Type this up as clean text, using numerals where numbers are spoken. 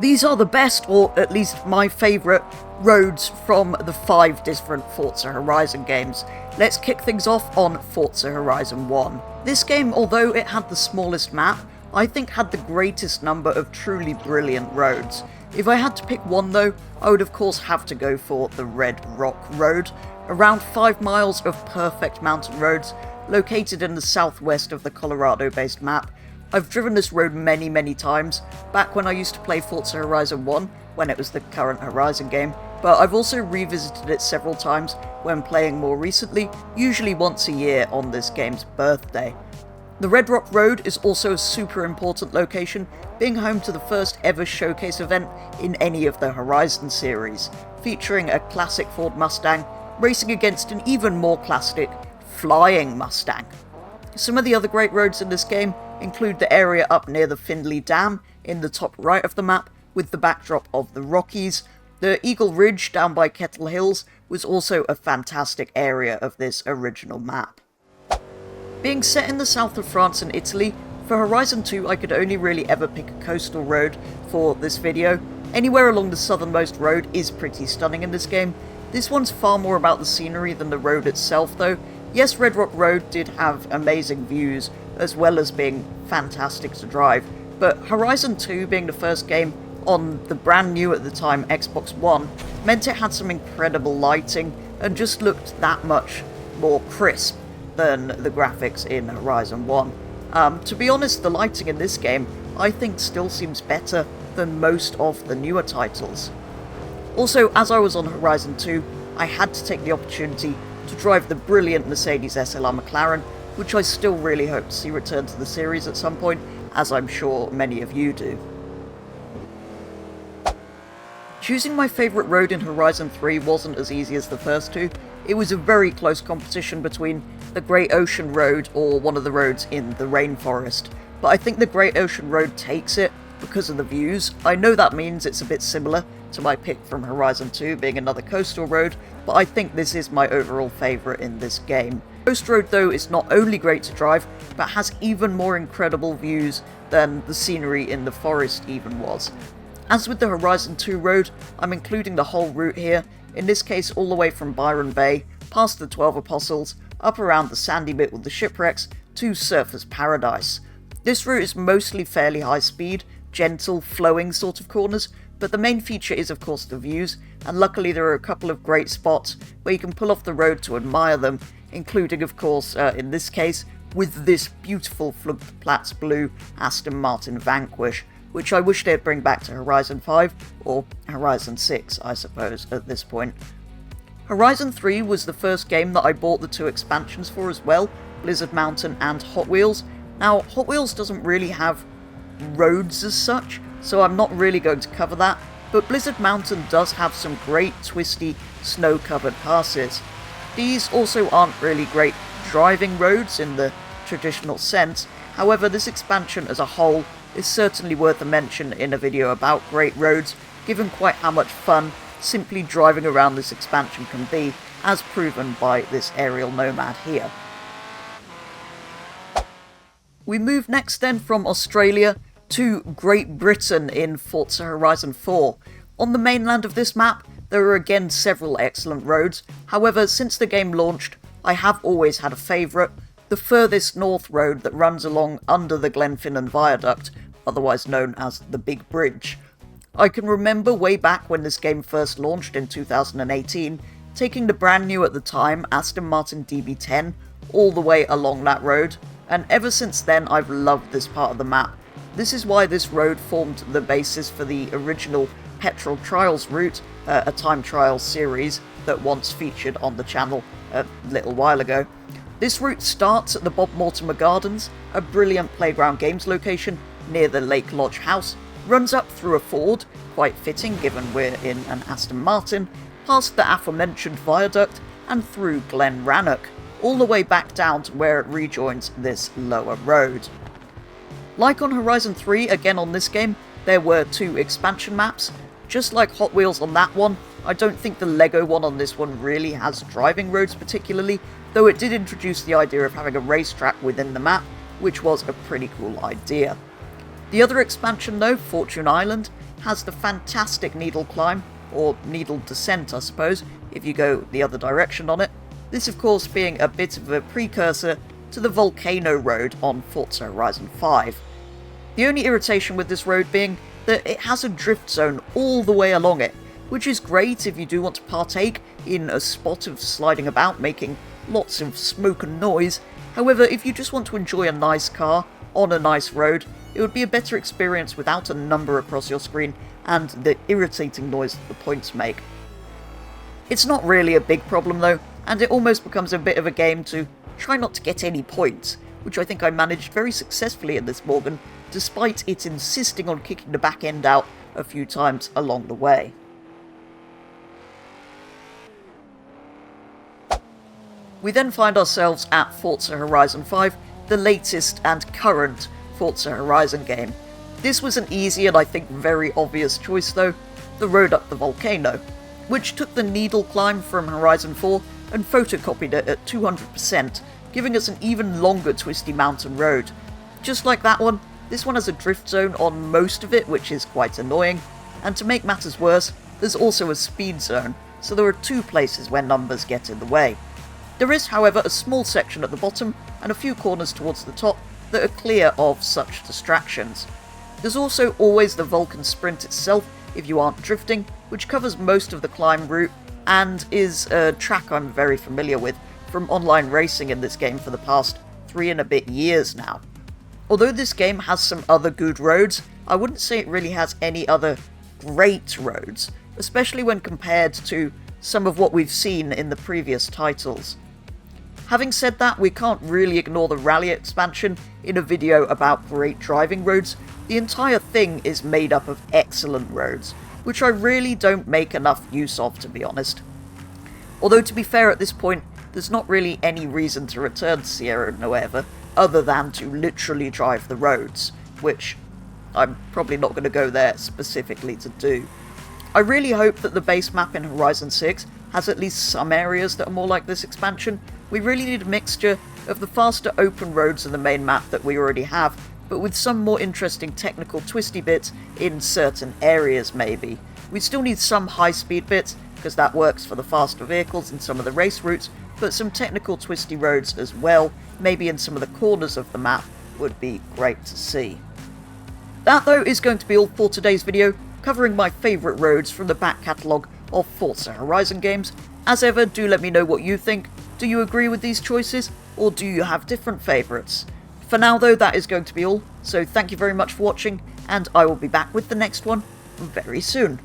These are the best, or at least my favourite, roads from the 5 different Forza Horizon games. Let's kick things off on Forza Horizon 1. This game, although it had the smallest map, I think had the greatest number of truly brilliant roads. If I had to pick one though, I would of course have to go for the Red Rock Road, around 5 miles of perfect mountain roads located in the southwest of the Colorado-based map. I've driven this road many times, back when I used to play Forza Horizon 1, when it was the current Horizon game, but I've also revisited it several times when playing more recently, usually once a year on this game's birthday. The Red Rock Road is also a super important location, being home to the first ever showcase event in any of the Horizon series, featuring a classic Ford Mustang racing against an even more classic flying Mustang. Some of the other great roads in this game include the area up near the Findlay Dam in the top right of the map with the backdrop of the Rockies. The Eagle Ridge down by Kettle Hills was also a fantastic area of this original map. Being set in the south of France and Italy, for Horizon 2 I could only really ever pick a coastal road for this video. Anywhere along the southernmost road is pretty stunning in this game. This one's far more about the scenery than the road itself though. Yes, Red Rock Road did have amazing views, as well as being fantastic to drive, but Horizon 2 being the first game on the brand new at the time Xbox One meant it had some incredible lighting and just looked that much more crisp than the graphics in Horizon 1. To be honest, the lighting in this game I think still seems better than most of the newer titles. Also, as I was on Horizon 2, I had to take the opportunity to drive the brilliant Mercedes SLR McLaren, which I still really hope to see return to the series at some point, as I'm sure many of you do. Choosing my favourite road in Horizon 3 wasn't as easy as the first two. It was a very close competition between the Great Ocean Road or one of the roads in the rainforest, but I think the Great Ocean Road takes it because of the views. I know that means it's a bit similar to my pick from Horizon 2 being another coastal road, but I think this is my overall favourite in this game. Coast Road though is not only great to drive, but has even more incredible views than the scenery in the forest even was. As with the Horizon 2 road, I'm including the whole route here, in this case all the way from Byron Bay, past the 12 Apostles, up around the sandy bit with the shipwrecks, to Surfer's Paradise. This route is mostly fairly high speed, gentle, flowing sort of corners, but the main feature is of course the views, and luckily there are a couple of great spots where you can pull off the road to admire them, including of course, in this case, with this beautiful Flugplatz Blue Aston Martin Vanquish, which I wish they'd bring back to Horizon 5, or Horizon 6 I suppose at this point. Horizon 3 was the first game that I bought the 2 expansions for as well, Blizzard Mountain and Hot Wheels. Now Hot Wheels doesn't really have roads as such, so I'm not really going to cover that, but Blizzard Mountain does have some great twisty snow-covered passes. These also aren't really great driving roads in the traditional sense, however this expansion as a whole is certainly worth a mention in a video about great roads, given quite how much fun simply driving around this expansion can be, as proven by this aerial nomad here. We move next then from Australia to Great Britain in Forza Horizon 4. On the mainland of this map, there are again several excellent roads, however since the game launched, I have always had a favourite, the furthest north road that runs along under the Glenfinnan Viaduct, otherwise known as the Big Bridge. I can remember way back when this game first launched in 2018, taking the brand new at the time Aston Martin DB10 all the way along that road, and ever since then I've loved this part of the map. This is why this road formed the basis for the original Petrol Trials route, a time trial series that once featured on the channel a little while ago. This route starts at the Bob Mortimer Gardens, a brilliant playground games location near the Lake Lodge house, runs up through a Ford, quite fitting given we're in an Aston Martin, past the aforementioned viaduct and through Glen Rannoch, all the way back down to where it rejoins this lower road. Like on Horizon 3, again on this game, there were 2 expansion maps. Just like Hot Wheels on that one, I don't think the Lego one on this one really has driving roads particularly, though it did introduce the idea of having a racetrack within the map, which was a pretty cool idea. The other expansion though, Fortune Island, has the fantastic needle climb, or needle descent I suppose, if you go the other direction on it. This of course being a bit of a precursor to the Volcano Road on Forza Horizon 5. The only irritation with this road being that it has a drift zone all the way along it, which is great if you do want to partake in a spot of sliding about making lots of smoke and noise. However, if you just want to enjoy a nice car on a nice road, it would be a better experience without a number across your screen and the irritating noise that the points make. It's not really a big problem though, and it almost becomes a bit of a game to try not to get any points, which I think I managed very successfully in this Morgan, despite it insisting on kicking the back end out a few times along the way. We then find ourselves at Forza Horizon 5, the latest and current Forza Horizon game. This was an easy and I think very obvious choice though, the road up the volcano, which took the needle climb from Horizon 4 and photocopied it at 200%, giving us an even longer twisty mountain road. Just like that one, this one has a drift zone on most of it, which is quite annoying, and to make matters worse, there's also a speed zone, so there are two places where numbers get in the way. There is, however, a small section at the bottom and a few corners towards the top that are clear of such distractions. There's also always the Vulcan Sprint itself, if you aren't drifting, which covers most of the climb route and is a track I'm very familiar with from online racing in this game for the past 3 and a bit years now. Although this game has some other good roads, I wouldn't say it really has any other great roads, especially when compared to some of what we've seen in the previous titles. Having said that, we can't really ignore the rally expansion in a video about great driving roads. The entire thing is made up of excellent roads, which I really don't make enough use of, to be honest. Although to be fair at this point, there's not really any reason to return to Sierra Nueva other than to literally drive the roads, which I'm probably not going to go there specifically to do. I really hope that the base map in Horizon 6 has at least some areas that are more like this expansion. We really need a mixture of the faster open roads in the main map that we already have, but with some more interesting technical twisty bits in certain areas maybe. We still need some high-speed bits, because that works for the faster vehicles in some of the race routes, but some technical twisty roads as well, maybe in some of the corners of the map, would be great to see. That though is going to be all for today's video, covering my favourite roads from the back catalogue of Forza Horizon games. As ever, do let me know what you think. Do you agree with these choices, or do you have different favourites? For now though, that is going to be all, so thank you very much for watching, and I will be back with the next one very soon.